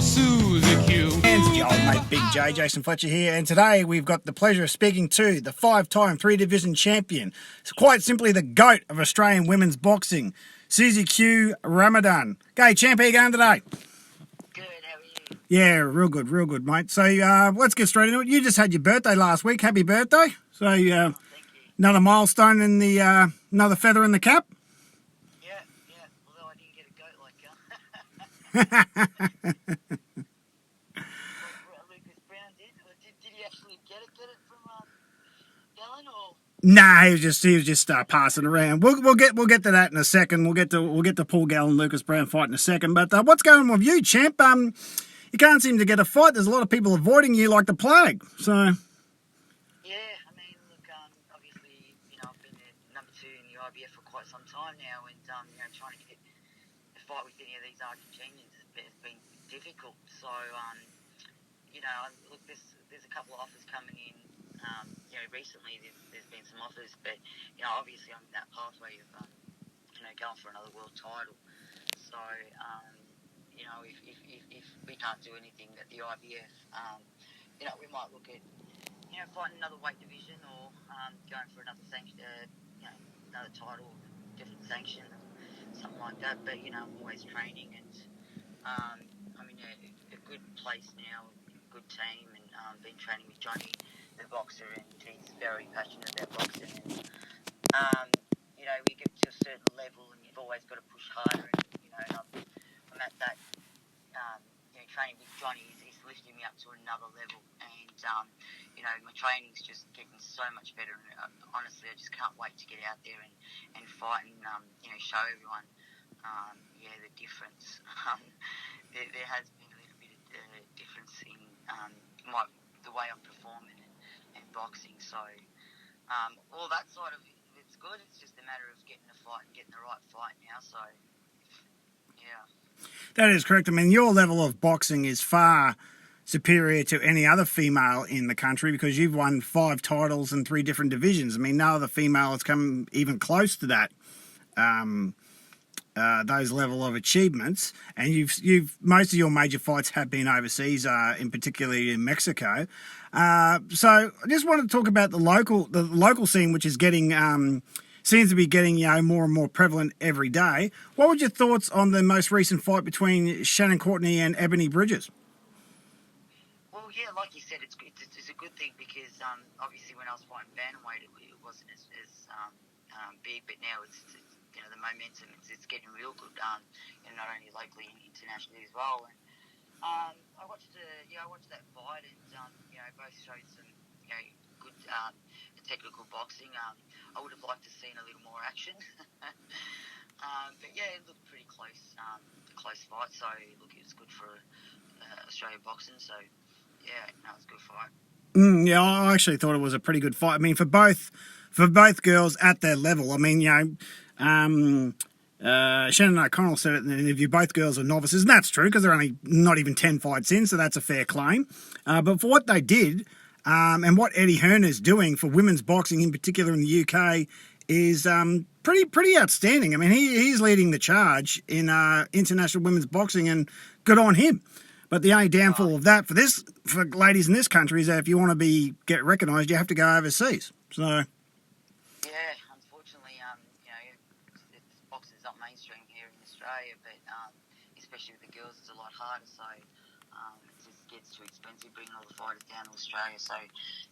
Susie Q. And it's the old mate Big J, Jason Fletcher here, and today we've got the pleasure of speaking to the five-time three-division champion, it's quite simply the GOAT of Australian women's boxing, Susie Q Ramadan. Okay, champ, how you going today? Good, how are you? Yeah, real good, mate. So let's get straight into it. You just had your birthday last week. Happy birthday. So Thank you. another milestone in the, another feather in the cap. Yeah, although I didn't get a goat like Lucas Brown did. Did he actually get it from Gallon or? Nah, he was just passing around. We'll get to that in a second. We'll get to Paul Gallen and Lucas Brown fight in a second. But what's going on with you, champ? You can't seem to get a fight. There's a lot of people avoiding you like the plague. So Yeah, I mean, look, obviously, I've been at number 2 in the IBF for quite some time now, and trying to get a fight with any of these Argentinians has been difficult. So, look, there's a couple of offers coming in. Recently there's been some offers, but obviously I'm in that pathway of going for another world title. So if we can't do anything at the IBF, we might look at fighting another weight division or going for another sanction, another title, different sanction, something like that. But I'm always training, and I'm in a good place now, good team, and been training with Johnny, the boxer, and he's very passionate about boxing. And we get to a certain level, and you've always got to push harder. And I'm at that. Training with Johnny, he's lifting me up to another level, and my training's just getting so much better. And honestly, I just can't wait to get out there and fight and show everyone the difference. There has been a little bit of difference in the way I'm performing and boxing. So all that side of it's good. It's just a matter of getting a fight and getting the right fight now. So yeah. that is correct. I mean, your level of boxing is far superior to any other female in the country because you've won 5 titles in 3 different divisions. I mean, no other female has come even close to that. Those level of achievements, and you've most of your major fights have been overseas, in particularly in Mexico. So I just wanted to talk about the local scene, which is getting seems to be getting more and more prevalent every day. What were your thoughts on the most recent fight between Shannon Courteney and Ebony Bridges? Well, yeah, like you said, it's a good thing because obviously when I was fighting bantamweight, it wasn't as big, but now it's the momentum, it's getting real good, not only locally and internationally as well. And I watched that fight, and both showed some good technical boxing. I would have liked to have seen a little more action, but yeah, it looked pretty close fight. So look, it was good for Australian boxing. So yeah, it was a good fight. Yeah, I actually thought it was a pretty good fight. I mean, for both girls at their level. I mean, Shannon O'Connell said it in the interview, both girls are novices, and that's true because they're only not even 10 fights in, so that's a fair claim. But for what they did, and what Eddie Hearn is doing for women's boxing, in particular in the UK, is pretty outstanding. I mean, he's leading the charge in international women's boxing, and good on him. But the only downfall of that for ladies in this country is that if you want to get recognised, you have to go overseas. So. Yeah, unfortunately, boxing's not mainstream here in Australia, but especially with the girls, it's a lot harder. So it just gets too expensive bringing all the fighters down to Australia. So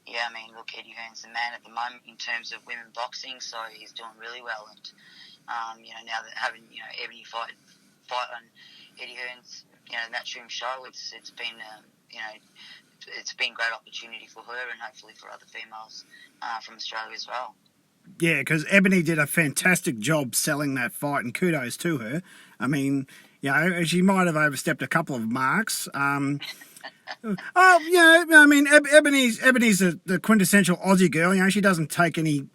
yeah, I mean, look, Eddie Hearn's the man at the moment in terms of women boxing, so he's doing really well. And now that having Ebony fight on Eddie Hearn's Matchroom show, it's been it's been a great opportunity for her and hopefully for other females from Australia as well. Yeah, because Ebony did a fantastic job selling that fight, and kudos to her. I mean, she might have overstepped a couple of marks. I mean, Ebony's the quintessential Aussie girl. She doesn't take any.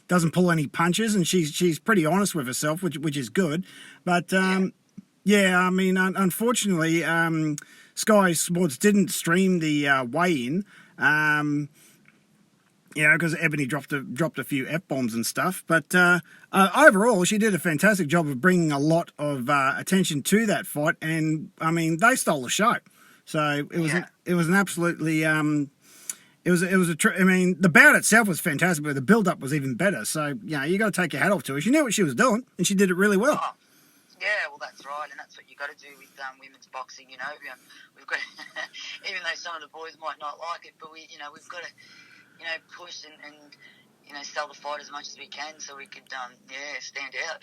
Doesn't pull any punches, and she's pretty honest with herself, which is good. But I mean, unfortunately, Sky Sports didn't stream the weigh-in. You know, because Ebony dropped a few F-bombs and stuff. But overall, she did a fantastic job of bringing a lot of attention to that fight. And, I mean, they stole the show. So it was an absolutely... I mean, the bout itself was fantastic, but the build-up was even better. So, you know, you got to take your hat off to her. She knew what she was doing, and she did it really well. Oh, yeah, well, that's right, and that's what you got to do with women's boxing. You know, we've got to, even though some of the boys might not like it, but we've got to, push and sell the fight as much as we can so we could, stand out.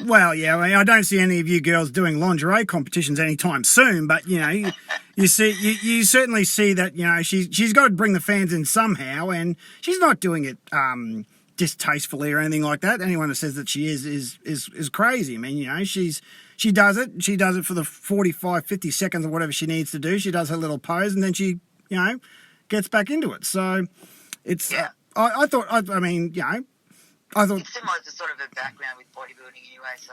Well, yeah, I don't see any of you girls doing lingerie competitions anytime soon, but, you know, you certainly see that, you know, she's got to bring the fans in somehow, and she's not doing it distastefully or anything like that. Anyone that says that she is crazy. I mean, you know, she does it for the 45, 50 seconds or whatever she needs to do. She does her little pose, and then she, you know, gets back into it. So it's... Yeah. I thought, I mean, you know, it's similar to sort of her background with bodybuilding anyway. So,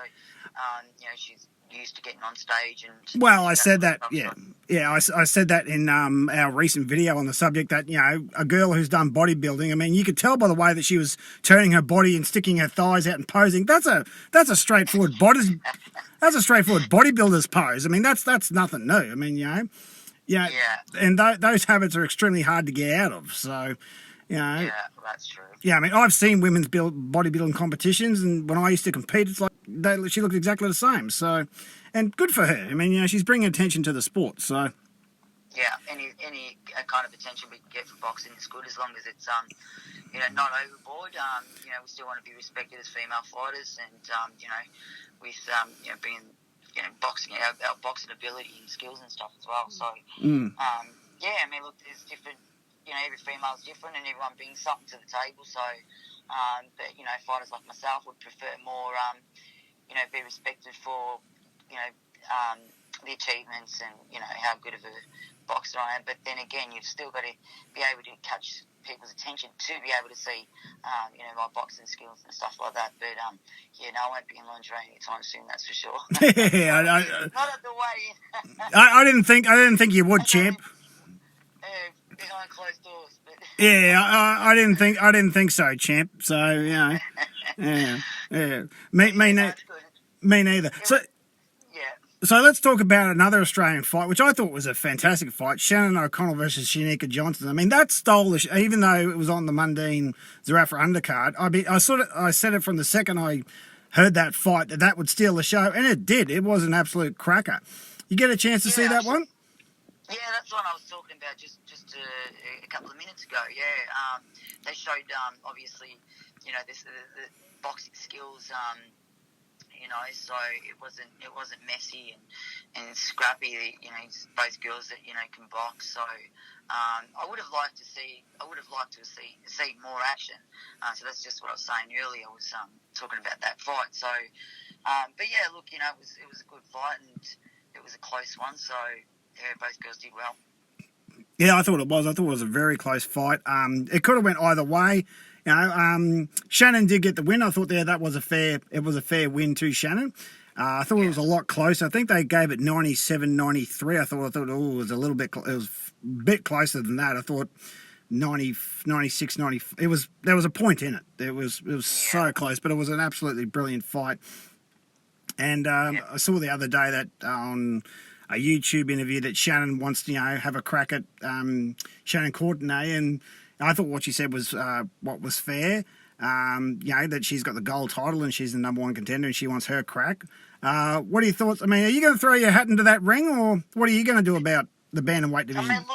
she's used to getting on stage and. Well, I said that, I said that in our recent video on the subject that, you know, a girl who's done bodybuilding. I mean, you could tell by the way that she was turning her body and sticking her thighs out and posing. That's a straightforward that's a straightforward bodybuilder's pose. I mean, that's nothing new. I mean, you know, yeah. And those habits are extremely hard to get out of. So. You know, yeah, that's true. Yeah, I mean, I've seen women's bodybuilding competitions, and when I used to compete, it's like she looked exactly the same. So, and good for her. I mean, you know, she's bringing attention to the sport. So, yeah, any kind of attention we can get for boxing is good as long as it's not overboard. We still want to be respected as female fighters, and with being boxing our boxing ability and skills and stuff as well. So, I mean, look, there's different. Every female's different and everyone brings something to the table. So, but, fighters like myself would prefer more, be respected for, the achievements and, how good of a boxer I am. But then again, you've still got to be able to catch people's attention to be able to see, my boxing skills and stuff like that. But, I won't be in lingerie anytime soon, that's for sure. Yeah, not at the way. I didn't think you would, champ. Behind closed doors, but yeah, I didn't think so, champ. So yeah, me neither. So let's talk about another Australian fight, which I thought was a fantastic fight: Shannon O'Connell versus Shanika Johnson. I mean, that stole the even though it was on the Mundine Zarafa undercard. I said it from the second I heard that fight that would steal the show, and it did. It was an absolute cracker. You get a chance to see that one? Yeah, that's the one I was talking about just a couple of minutes ago. Yeah, they showed obviously, the boxing skills. So it wasn't messy and scrappy. Both girls that can box. So I would have liked to see more action. So that's just what I was saying earlier. I was talking about that fight. So, but yeah, look, it was a good fight and it was a close one. So. Yeah, both girls did well. Yeah, I thought it was. I thought it was a very close fight. It could have went either way. Shannon did get the win. I thought that was a fair win to Shannon. I thought it was a lot closer. I think they gave it 97-93. I thought it was a little bit. It was a bit closer than that. I thought 96, 90. There was a point in it. It was so close, but it was an absolutely brilliant fight. And I saw the other day that on a YouTube interview that Shannon wants to, have a crack at Shannon Courteney, and I thought what she said was what was fair. That she's got the gold title and she's the number one contender and she wants her crack. What are your thoughts? I mean, are you going to throw your hat into that ring, or what are you going to do about the bantamweight division? I mean,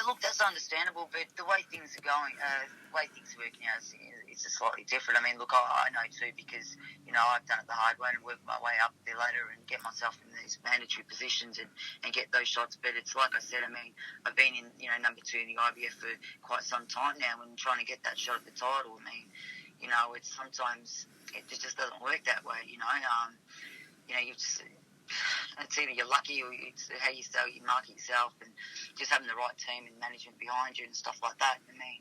look, that's understandable, but the way things are going, the way things are working out is just slightly different. I mean, look, I know too because, I've done it the hard way and worked my way up there later and get myself in these mandatory positions and get those shots. But it's like I said, I mean, I've been in, number 2 in the IBF for quite some time now and trying to get that shot at the title. I mean, it's sometimes it just doesn't work that way, you just... It's either you're lucky or it's how you market yourself and just having the right team and management behind you and stuff like that. I mean,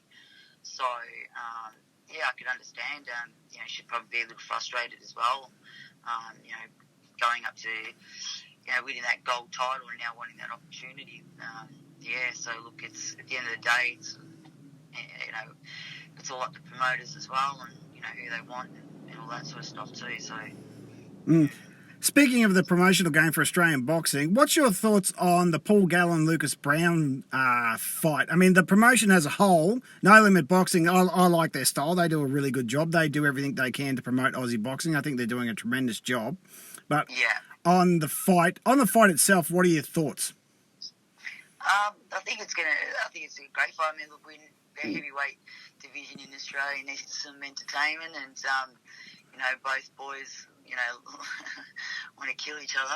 so, I could understand, she'd probably be a little frustrated as well, going up to, winning that gold title and now wanting that opportunity. So look, it's at the end of the day, it's, it's all up to promoters as well, and who they want and all that sort of stuff too. So. Mm. Speaking of the promotional game for Australian boxing, what's your thoughts on the Paul Gallen Lucas Brown fight? I mean, the promotion as a whole, No Limit Boxing, I like their style. They do a really good job. They do everything they can to promote Aussie boxing. I think they're doing a tremendous job. But on the fight itself, what are your thoughts? I think it's a great fight. I mean, look, the heavyweight division in Australia needs some entertainment, and both boys, want to kill each other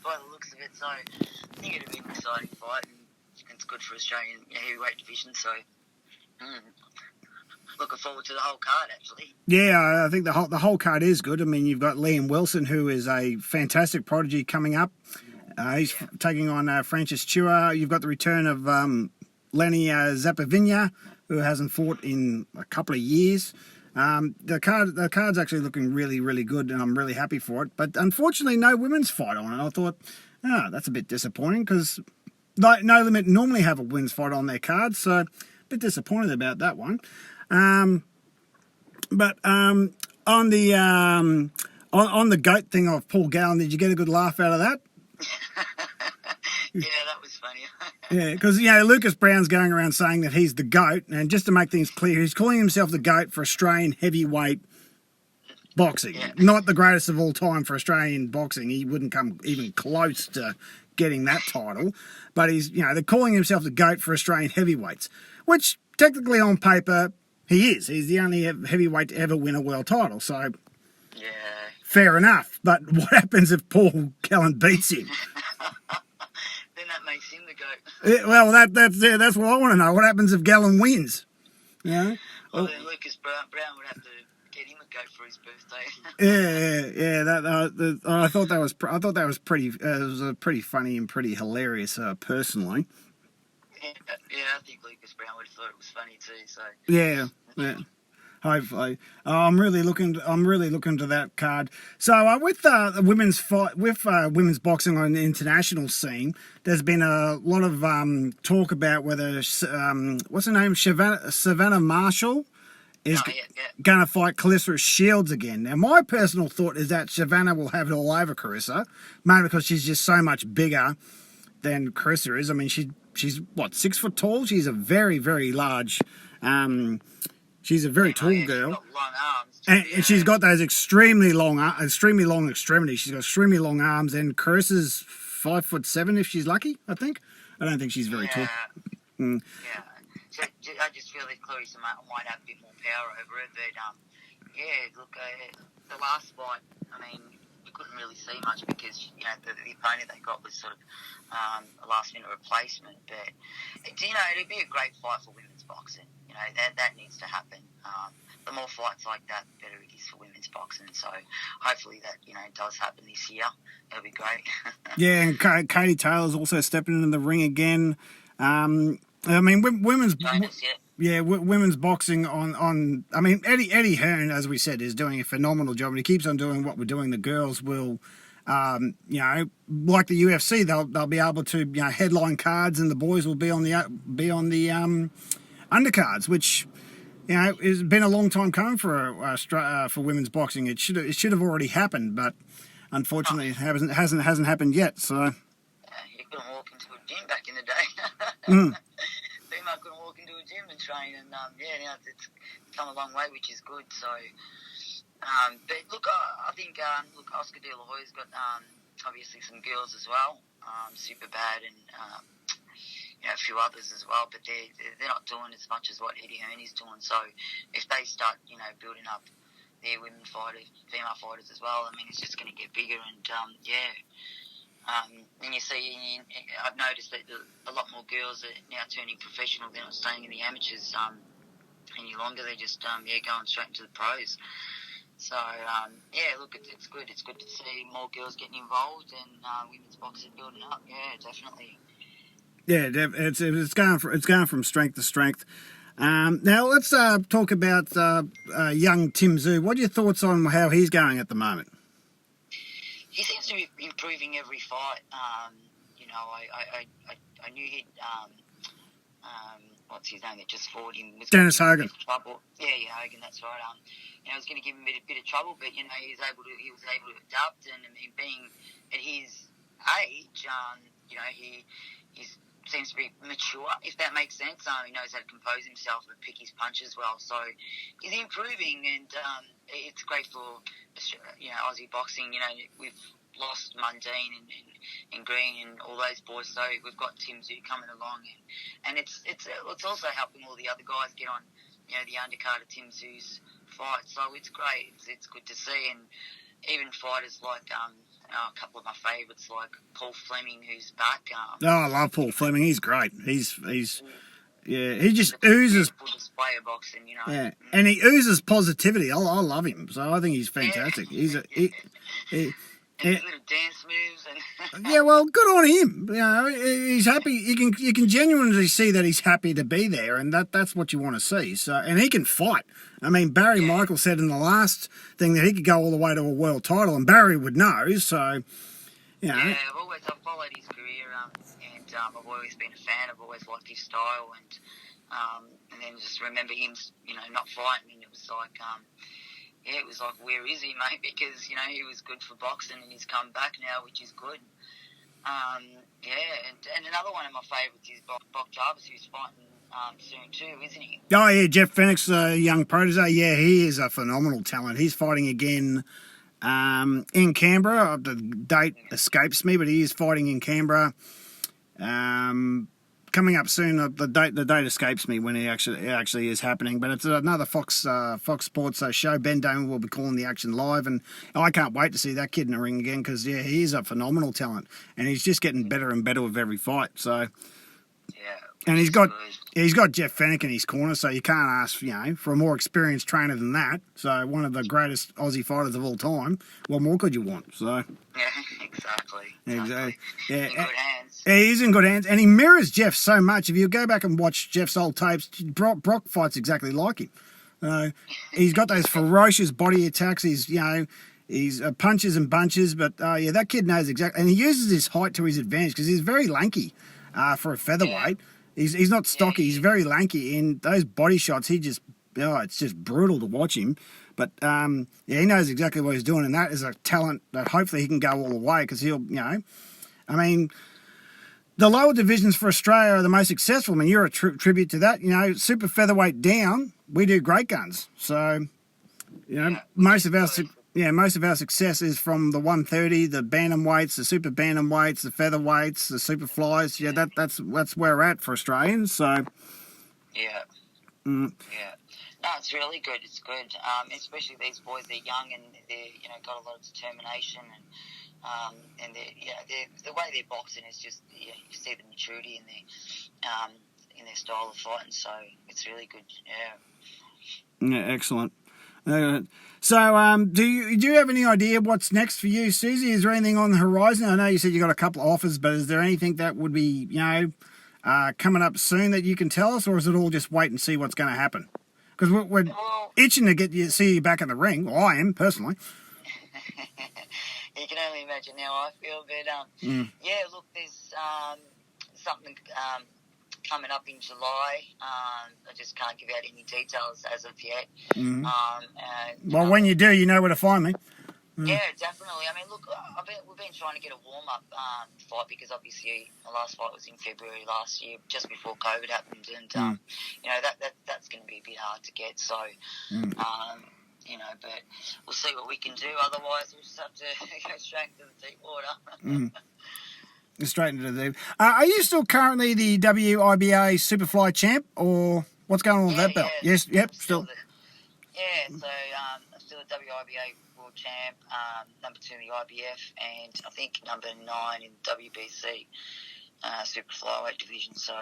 by the looks of it. So I think it'll be an exciting fight, and it's good for Australian heavyweight division. So looking forward to the whole card, actually. Yeah, I think the whole card is good. I mean, you've got Liam Wilson, who is a fantastic prodigy coming up. He's taking on Francis Chua. You've got the return of Lenny Zapavinia, who hasn't fought in a couple of years. The card's actually looking really, really good, and I'm really happy for it. But unfortunately, no women's fight on it. I thought, that's a bit disappointing, because No Limit normally have a women's fight on their card, so a bit disappointed about that one. But on the goat thing of Paul Gallen, did you get a good laugh out of that? Yeah, that was funny. Yeah, because, Lucas Brown's going around saying that he's the GOAT, and just to make things clear, he's calling himself the GOAT for Australian heavyweight boxing. Yeah. Not the greatest of all time for Australian boxing. He wouldn't come even close to getting that title. But he's, they're calling himself the GOAT for Australian heavyweights, which technically on paper he is. He's the only heavyweight to ever win a world title, so fair enough. But what happens if Paul Gallen beats him? Then that makes him the GOAT. Yeah, well, that's what I want to know. What happens if Gallen wins? Well, then Lucas Brown would have to get him a GOAT for his birthday. I thought that was pretty. It was pretty funny and pretty hilarious, personally. Yeah, I think Lucas Brown would have thought it was funny too. So yeah. Hopefully, I'm really looking to that card. So with the women's fight, with women's boxing on the international scene, there's been a lot of talk about whether what's her name, Savannah Marshall is going to fight Clarissa Shields again. Now, my personal thought is that Savannah will have it all over Clarissa, mainly because she's just so much bigger than Clarissa is. I mean, she's what, 6 foot tall? She's a very, very large. She's a very tall girl, she's got long arms too, and she's got those extremely long extremities. She's got extremely long arms, and Carissa's 5'7" if she's lucky. I don't think she's very tall. Yeah, so I just feel that Clarissa might have a bit more power over her. But look, the last fight, I mean, you couldn't really see much because the opponent they got was sort of a last minute replacement. But it'd be a great fight for women's boxing. That needs to happen. The more fights like that, the better it is for women's boxing. So hopefully that does happen this year. It'll be great. Yeah, and Katie Taylor's also stepping into the ring again. I mean, women's women's boxing on. I mean, Eddie Hearn, as we said, is doing a phenomenal job, and he keeps on doing what we're doing. The girls will. Like the UFC, they'll be able to headline cards, and the boys will be on the undercards, which has been a long time coming for women's boxing. It should have already happened, but unfortunately it hasn't happened yet. So you couldn't walk into a gym back in the day. Female couldn't walk into a gym and train, and now it's come a long way, which is good. So, but look, I think Oscar De La Hoya's got obviously some girls as well, Super Bad and. A few others as well, but they're not doing as much as what Eddie Hearn is doing. So if they start, building up their female fighters as well, I mean, it's just going to get bigger. And and you see, I've noticed that a lot more girls are now turning professional. They're not staying in the amateurs any longer. They're just going straight into the pros. So look, it's good. It's good to see more girls getting involved and women's boxing building up. Yeah, definitely. Yeah, it's going from strength to strength. Now let's talk about young Tim Tszyu. What are your thoughts on how he's going at the moment? He seems to be improving every fight. I knew he'd what's his name that just fought him? Was Dennis Hogan. Trouble. Yeah, Hogan. That's right. You know, it was going to give him a bit of trouble, but you know, he was able to adapt, and I mean, being at his age, you know, he seems to be mature, if that makes sense. He knows how to compose himself and pick his punches well. So he's improving, and it's great for, you know, Aussie boxing. You know, we've lost Mundine and Green and all those boys, so we've got Tim Zoo coming along, and it's also helping all the other guys get on, you know, the undercard of Tim Zoo's fight. So it's great. It's good to see, and even fighters like a couple of my favourites like Paul Fleming, who's back. I love Paul Fleming. He's great. He's he just oozes display of boxing, you know. Yeah, and he oozes positivity. I love him. So I think he's fantastic. Yeah. He's a and little dance moves and yeah, well, good on him. You know, he's happy. You can genuinely see that he's happy to be there, and that's what you want to see. So, and he can fight. I mean, Barry Michael said in the last thing that he could go all the way to a world title, and Barry would know. So, you know. Yeah, I've followed his career, and I've always been a fan. I've always liked his style, and then just remember him, you know, not fighting, and it was like. Yeah, it was like, where is he, mate? Because, you know, he was good for boxing and he's come back now, which is good. And another one of my favourites is Bob Jarvis, who's fighting soon too, isn't he? Oh, yeah, Jeff Fennick's a young protege. Yeah, he is a phenomenal talent. He's fighting again in Canberra. The date escapes me, but he is fighting in Canberra. Coming up soon. The date escapes me when it actually is happening, but it's another Fox Sports show. Ben Damon will be calling the action live, and I can't wait to see that kid in the ring again because yeah, he is a phenomenal talent, and he's just getting better and better with every fight. So and he's got Jeff Fennick in his corner, so you can't ask for a more experienced trainer than that. So one of the greatest Aussie fighters of all time. What more could you want? So yeah, exactly. Yeah, in good hands. Yeah, he's in good hands, and he mirrors Jeff so much. If you go back and watch Jeff's old tapes, Brock fights exactly like him. He's got those ferocious body attacks. He's punches and bunches, but that kid knows exactly, and he uses his height to his advantage because he's very lanky for a featherweight. He's not stocky. He's very lanky. In those body shots, it's just brutal to watch him. But he knows exactly what he's doing, and that is a talent that hopefully he can go all the way because he'll, I mean, the lower divisions for Australia are the most successful. I mean, you're a tribute to that. Super featherweight down, we do great guns. So, most of our success is from the 130, the bantamweights, the super bantamweights, the featherweights, the super flies. Yeah, that's where we're at for Australians. So, yeah. No, it's really good. It's good, especially these boys. They're young and they're got a lot of determination and the way they're boxing is just you see the maturity in their style of fighting. So it's really good. Yeah, excellent. So, do you have any idea what's next for you, Susie? Is there anything on the horizon? I know you said you got a couple of offers, but is there anything that would be coming up soon that you can tell us, or is it all just wait and see what's going to happen? Because we're itching to see you back in the ring. Well, I am, personally. You can only imagine how I feel. But, look, there's something coming up in July. I just can't give out any details as of yet. Well, when you do, you know where to find me. Yeah, definitely. I mean, look, we've been trying to get a warm-up fight because obviously the last fight was in February last year, just before COVID happened, and that's going to be a bit hard to get. So, but we'll see what we can do. Otherwise, we'll just have to go straight into the deep water. Straight into the deep. Are you still currently the WIBA Superfly champ, or what's going on with that belt? Yeah. Yes, yep, still. So I'm still a WIBA world champ, number 2 in the IBF, and I think number 9 in WBC super flyweight division. So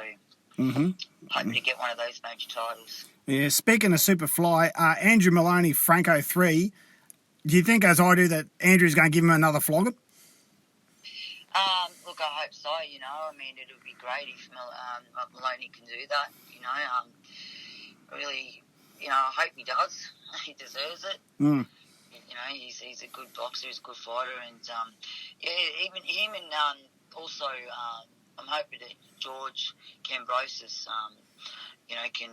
hoping to get one of those major titles. Yeah, speaking of super fly, Andrew Maloney, Franco 3, do you think, as I do, that Andrew's going to give him another flogging? Look, I hope so. I mean, it would be great if Maloney can do that. Really. I hope he does. He deserves it. He's a good boxer, he's a good fighter, and even him and also I'm hoping that George Cambrosis, can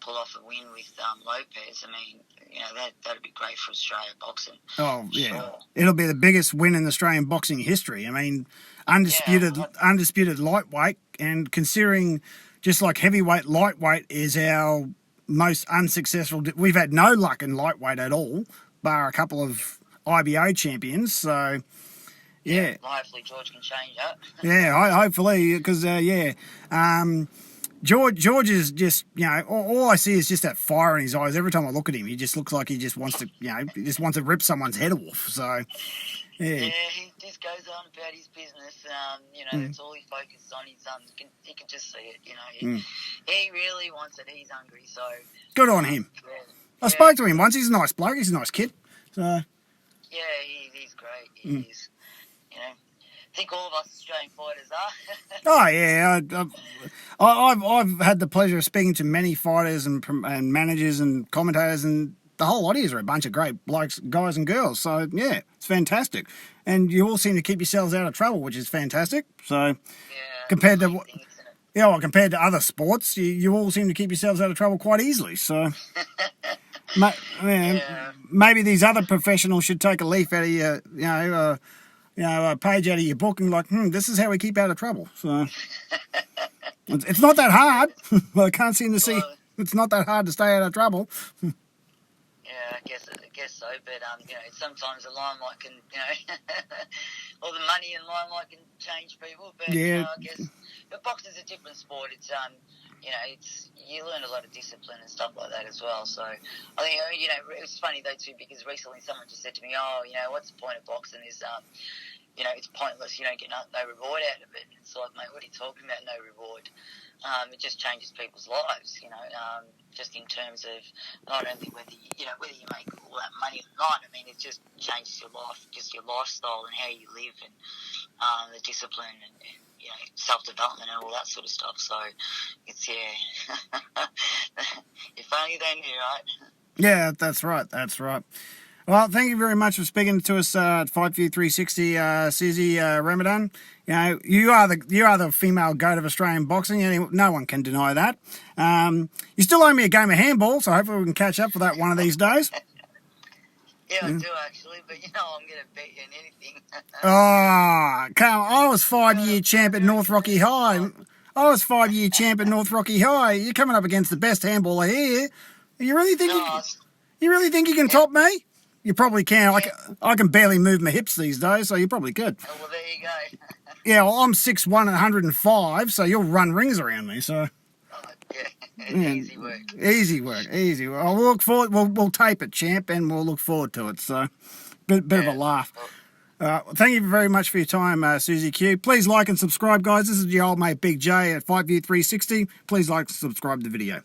pull off a win with Lopez. I mean, that'd be great for Australia boxing. Oh, yeah. Sure. It'll be the biggest win in Australian boxing history. I mean, undisputed lightweight, and considering just like heavyweight, lightweight is our most unsuccessful. We've had no luck in lightweight at all, bar a couple of IBO champions. So, yeah. Well, hopefully George can change that. Yeah, hopefully, because, George is just, all I see is just that fire in his eyes. Every time I look at him, he just looks like he just wants to, he just wants to rip someone's head off. So, yeah. Yeah, he just goes on about his business. That's all he focuses on. He can just see it. He really wants it. He's hungry. So good on him. Yeah, I spoke to him once. He's a nice bloke. He's a nice kid. So yeah, he's great. He is. I think all of us Australian fighters are. Oh yeah, I've had the pleasure of speaking to many fighters and managers and commentators, and the whole audience are a bunch of great blokes, guys and girls. So yeah, it's fantastic, and you all seem to keep yourselves out of trouble, which is fantastic. So Yeah, compared to other sports, you all seem to keep yourselves out of trouble quite easily. So. Maybe these other professionals should take a leaf out of your, a page out of your book and this is how we keep out of trouble. So it's not that hard. I can't seem to see. It's not that hard to stay out of trouble. Yeah, I guess so. But sometimes the limelight can, or the money and limelight can change people. But yeah. I guess, but boxing's a different sport. It's you learn a lot of discipline and stuff like that as well. So I think it was funny though too, because recently someone just said to me, what's the point of boxing? Is it's pointless. You don't get no reward out of it. It's like, mate, what are you talking about? No reward. It just changes people's lives. Just in terms of not only whether you make all that money or not. I mean, it just changes your life, just your lifestyle and how you live, and the discipline and self-development and all that sort of stuff. So it's, if only they knew, right? Yeah, that's right. Well, thank you very much for speaking to us at Fight View 360, Susie Ramadan. You are the female goat of Australian boxing. No one can deny that. You still owe me a game of handball, so hopefully we can catch up for that one of these days. Yeah, I do actually, but I'm going to beat you in anything. Come on. I was 5-year champ at North Rocky High. You're coming up against the best handballer here. You really think you can top me? You probably can. Yeah. I can barely move my hips these days, so you probably could. Oh, well, there you go. Yeah, well, I'm 6'1" and 105, so you'll run rings around me. So. Yeah. Easy work. I'll look forward. We'll tape it, champ, and we'll look forward to it. So, bit of a laugh. Thank you very much for your time, Susie Q. Please like and subscribe, guys. This is your old mate Big J at Fight View 360. Please like and subscribe to the video.